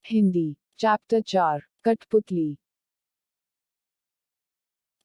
Hindi chapter 4 कठपुतली।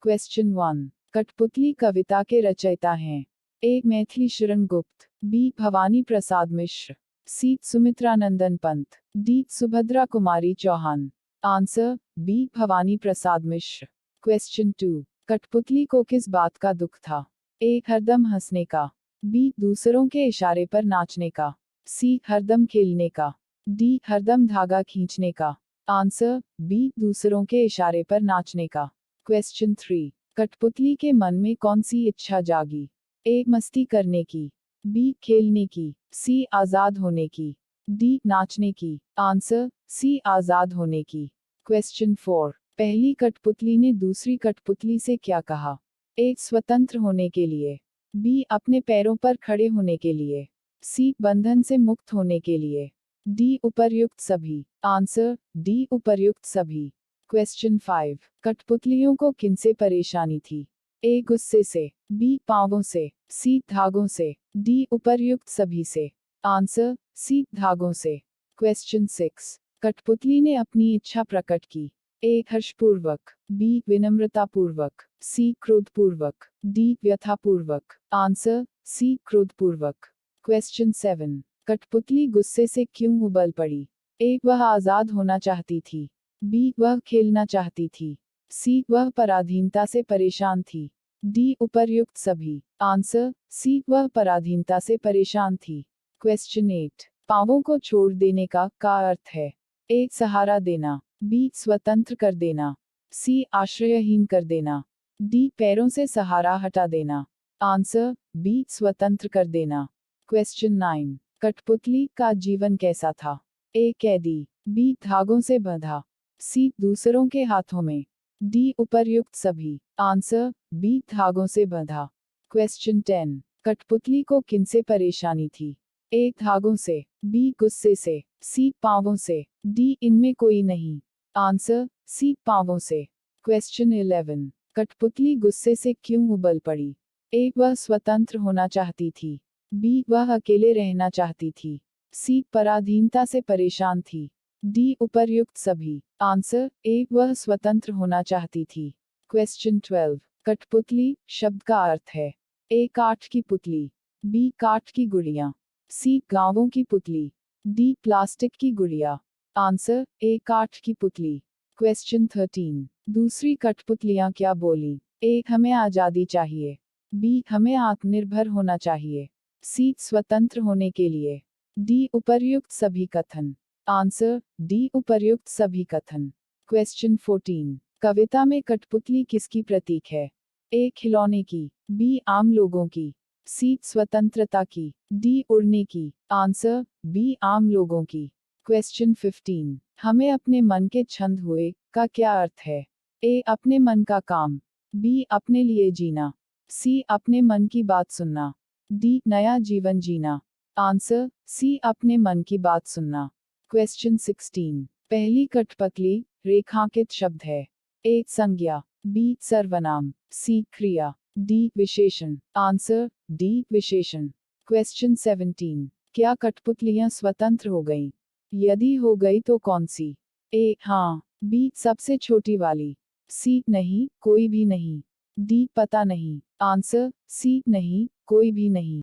Question 1। कठपुतली कविता के रचयिता हैं? ए मैथिली शरण गुप्त, बी भवानी प्रसाद मिश्र, सी Sumitranandan Pant, D Subhadra Kumari Chauhan. Answer B Bhavani Prasad Mishra. Question 2। कठपुतली को किस बात का दुख था? ए हरदम हंसने का, बी दूसरों के इशारे पर नाचने का, सी हरदम खेलने का, डी हरदम धागा खींचने का। आंसर बी दूसरों के इशारे पर नाचने का। क्वेश्चन 3। कठपुतली के मन में कौन सी इच्छा जागी? ए मस्ती करने की, बी खेलने की, सी आजाद होने की, डी नाचने की। आंसर सी आजाद होने की। क्वेश्चन 4। पहली कठपुतली ने दूसरी कठपुतली से क्या कहा? ए स्वतंत्र होने के लिए, बी अपने पैरों पर खड़े होने के लिए, सी बंधन से मुक्त होने के लिए, डी उपर्युक्त सभी। आंसर डी उपर्युक्त सभी। क्वेश्चन 5। कठपुतलियों को किनसे परेशानी थी? ए गुस्से से, बी पांवों से, सी धागों से, डी उपर्युक्त सभी से। आंसर सी धागों से। क्वेश्चन 6। कठपुतली ने अपनी इच्छा प्रकट की। ए हर्षपूर्वक, बी विनम्रतापूर्वक, सी क्रोधपूर्वक, डी व्यथापूर्वक। आंसर सी क्रोधपूर्वक। क्वेश्चन 7। कठपुतली गुस्से से क्यों उबल पड़ी? ए वह आजाद होना चाहती थी, बी वह खेलना चाहती थी, सी वह पराधीनता से परेशान थी, डी उपर्युक्त सभी। आंसर सी वह पराधीनता से परेशान थी। क्वेश्चन 8। पांवों को छोड़ देने का अर्थ है? ए सहारा देना, बी स्वतंत्र कर देना, सी आश्रयहीन कर देना, डी पैरों से सहारा हटा देना। आंसर बी स्वतंत्र कर देना। क्वेश्चन 9। कठपुतली का जीवन कैसा था? ए कैदी, बी धागों से बंधा, सी दूसरों के हाथों में, डी उपर्युक्त सभी। आंसर बी धागों से बंधा। क्वेश्चन 10। कठपुतली को किनसे परेशानी थी? ए धागों से, बी गुस्से से, सी पांवों से, डी इनमें कोई नहीं। आंसर सी पांवों से। क्वेश्चन 11। कठपुतली गुस्से से क्यों उबल पड़ी? ए वह स्वतंत्र होना चाहती थी, बी वह अकेले रहना चाहती थी, सी पराधीनता से परेशान थी, डी उपर्युक्त सभी। आंसर ए वह स्वतंत्र होना चाहती थी। क्वेश्चन 12। कठपुतली शब्द का अर्थ है? ए काठ की पुतली, बी काठ की गुड़िया, सी गांवों की पुतली, डी प्लास्टिक की गुड़िया। आंसर ए काठ की पुतली। क्वेश्चन 13। दूसरी कठपुतलियां क्या बोली? ए हमें आजादी चाहिए, बी हमें आत्मनिर्भर होना चाहिए, सी स्वतंत्र होने के लिए, डी उपर्युक्त सभी कथन। आंसर डी उपर्युक्त सभी कथन। क्वेश्चन 14। कविता में कठपुतली किसकी प्रतीक है? ए खिलौने की, बी आम लोगों की, सी स्वतंत्रता की, डी उड़ने की। आंसर बी आम लोगों की। क्वेश्चन 15। हमें अपने मन के छंद हुए का क्या अर्थ है? ए अपने मन का काम, बी अपने लिए जीना, सी अपने मन की बात सुनना, डी नया जीवन जीना। आंसर सी अपने मन की बात सुनना। क्वेश्चन 16। पहली कठपुतली रेखांकित शब्द है? ए संज्ञा, बी सर्वनाम, सी क्रिया, डी विशेषण। आंसर डी विशेषण। क्वेश्चन 17। क्या कठपुतलियां स्वतंत्र हो गईं? यदि हो गई तो कौन सी? ए हाँ, बी सबसे छोटी वाली, सी नहीं कोई भी नहीं, डी पता नहीं। आंसर सी नहीं कोई भी नहीं।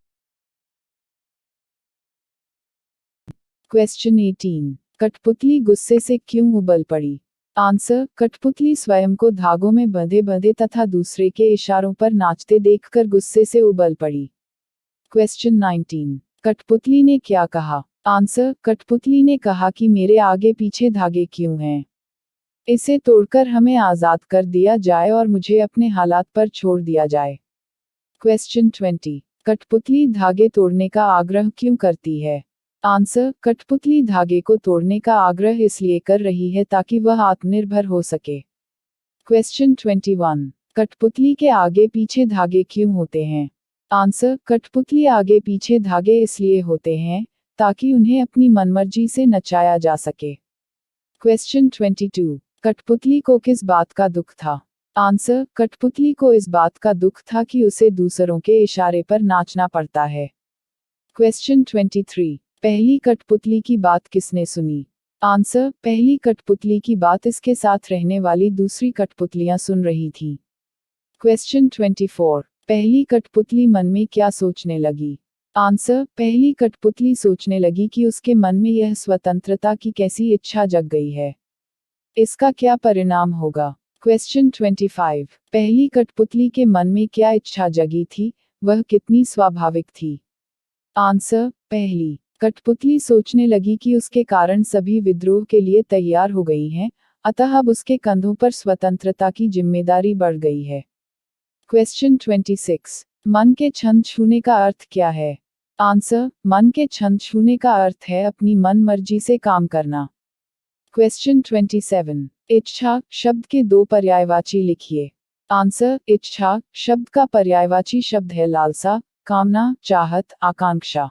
क्वेश्चन 18। कठपुतली गुस्से से क्यों उबल पड़ी? आंसर कठपुतली स्वयं को धागों में बंधे बंधे तथा दूसरे के इशारों पर नाचते देखकर गुस्से से उबल पड़ी। क्वेश्चन 19। कठपुतली ने क्या कहा? आंसर कठपुतली ने कहा कि मेरे आगे पीछे धागे क्यों हैं? इसे तोड़कर हमें आजाद कर दिया जाए और मुझे अपने हालात पर छोड़ दिया जाए। क्वेश्चन 20। कठपुतली धागे तोड़ने का आग्रह क्यों करती है? आंसर कठपुतली धागे को तोड़ने का आग्रह इसलिए कर रही है ताकि वह आत्मनिर्भर हो सके। क्वेश्चन 21। कठपुतली के आगे पीछे धागे क्यों होते हैं? आंसर कठपुतली आगे पीछे धागे इसलिए होते हैं ताकि उन्हें अपनी मनमर्जी से नचाया जा सके। क्वेश्चन 22। कठपुतली को किस बात का दुख था? आंसर कठपुतली को इस बात का दुख था कि उसे दूसरों के इशारे पर नाचना पड़ता है। क्वेश्चन 23। पहली कठपुतली की बात किसने सुनी? आंसर, पहली कठपुतली की बात इसके साथ रहने वाली दूसरी कठपुतलियां सुन रही थी। क्वेश्चन 24, पहली कठपुतली मन में क्या सोचने लगी? आंसर, पहली कठपुतली सोचने लगी कि उसके मन में यह स्वतंत्रता की कैसी इच्छा जग गई है। इसका क्या परिणाम होगा? क्वेश्चन 25, पहली कठपुतली के मन में क्या इच्छा जगी थी, वह कितनी स्वाभाविक थी? आंसर, पहली कठपुतली सोचने लगी कि उसके कारण सभी विद्रोह के लिए तैयार हो गई हैं, अतः अब उसके कंधों पर स्वतंत्रता की जिम्मेदारी बढ़ गई है। क्वेश्चन 26, मन के छंद छूने का अर्थ क्या है? आंसर, मन के छंद छूने का अर्थ है अपनी मन मर्जी से काम करना। क्वेश्चन 27, इच्छा शब्द के दो पर्यायवाची लिखिए। आंसर, इच्छा शब्द का पर्यायवाची शब्द है लालसा, कामना, चाहत, आकांक्षा।